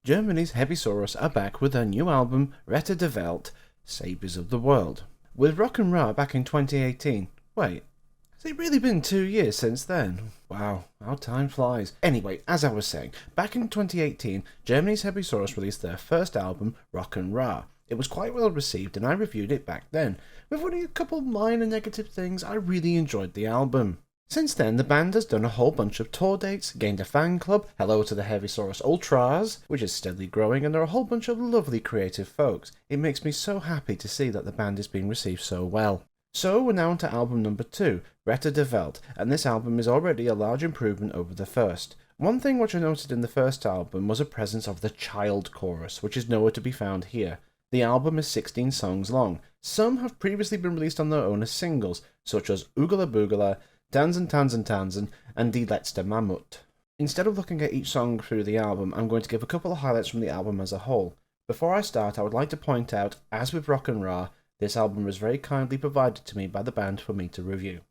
Germany's Heavysaurus are back with their new album, Retter Der Welt, Saviors of the World. With Rock'n Roll back in 2018. Wait, has it really been 2 years since then? Wow, how time flies. Anyway, as I was saying, back in 2018, Germany's Heavysaurus released their first album, Rock'n Roll. It was quite well received and I reviewed it back then. With only a couple minor negative things, I really enjoyed the album. Since then, the band has done a whole bunch of tour dates, gained a fan club, hello to the Heavysaurus Ultras, which is steadily growing, and there are a whole bunch of lovely creative folks. It makes me so happy to see that the band is being received so well. So we're now on to album number 2, Retter Der Welt, and this album is already a large improvement over the first. One thing which I noted in the first album was a presence of the child chorus, which is nowhere to be found here. The album is 16 songs long. Some have previously been released on their own as singles, such as Oogala Boogala, Tanzen Tanzen Tanzen, and Die Letzte Mammut. Instead of looking at each song through the album, I'm going to give a couple of highlights from the album as a whole. Before I start, I would like to point out, as with Rock'n Roll, this album was very kindly provided to me by the band for me to review.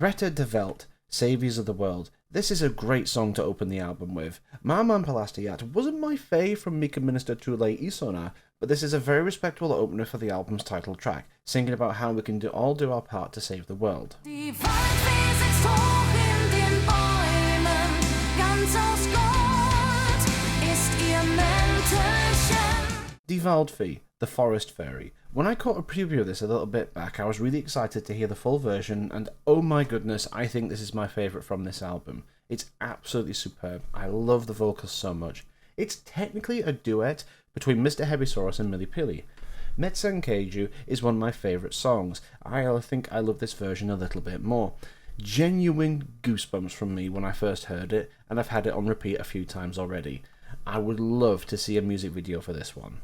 Retter Der Welt, Saviors of the World. This is a great song to open the album with. Marman Palastiat wasn't my fave from Mika Minister Tule Isona, but this is a very respectable opener for the album's title track, singing about how we can all do our part to save the world. Die Waldfee, the Forest Fairy. When I caught a preview of this a little bit back, I was really excited to hear the full version, and oh my goodness, I think this is my favourite from this album. It's absolutely superb. I love the vocals so much. It's technically a duet between Mr. Heavysaurus and Milli Pilli. Metsen Keiju is one of my favourite songs. I think I love this version a little bit more. Genuine goosebumps from me when I first heard it, and I've had it on repeat a few times already. I would love to see a music video for this one.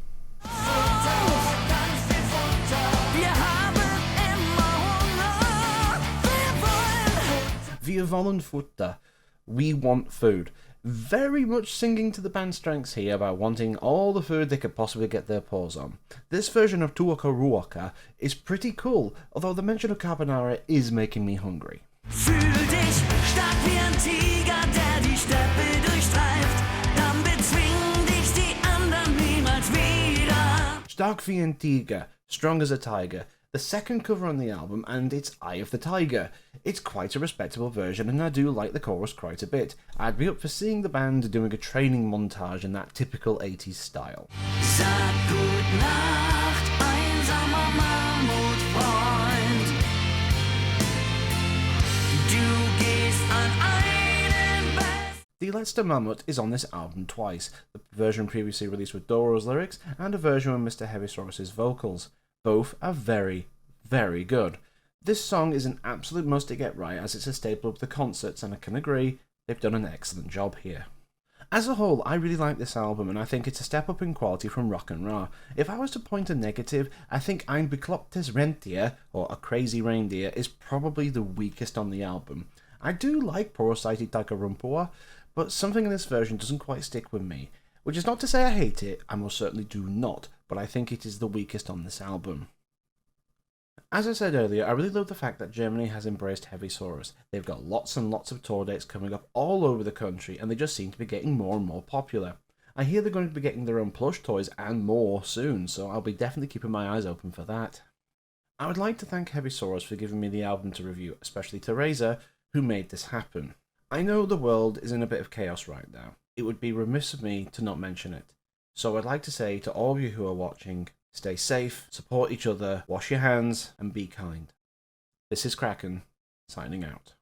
Wir wollen Futter. We want food. Very much singing to the band's strengths here about wanting all the food they could possibly get their paws on. This version of Tuoka Ruoka is pretty cool, although the mention of carbonara is making me hungry. Fühl dich stark wie ein Tiger, der die Steppe durchstreift, dann bezwingen dich die anderen niemals wieder. Stark wie ein Tiger, strong as a tiger. The second cover on the album, and it's Eye of the Tiger. It's quite a respectable version, and I do like the chorus quite a bit. I'd be up for seeing the band doing a training montage in that typical 80s style. Sag gut Nacht, einsamer Mammutfreund. Du gehst an einen Bett. Die Letzte Mammut is on this album twice. The version previously released with Doro's lyrics, and a version with Mr. Heavysaurus' vocals. Both are very, very good. This song is an absolute must to get right, as it's a staple of the concerts, and I can agree, they've done an excellent job here. As a whole, I really like this album, and I think it's a step up in quality from Rock'n Roll. If I was to point a negative, I think Ein beklopptes Rentier, or A Crazy Reindeer, is probably the weakest on the album. I do like Porosity Takarumpua, but something in this version doesn't quite stick with me. Which is not to say I hate it, I most certainly do not, but I think it is the weakest on this album. As I said earlier, I really love the fact that Germany has embraced Heavysaurus. They've got lots and lots of tour dates coming up all over the country, and they just seem to be getting more and more popular. I hear they're going to be getting their own plush toys and more soon, so I'll be definitely keeping my eyes open for that. I would like to thank Heavysaurus for giving me the album to review, especially Teresa, who made this happen. I know the world is in a bit of chaos right now. It would be remiss of me to not mention it. So I'd like to say to all of you who are watching, stay safe, support each other, wash your hands, and be kind. This is Kraken, signing out.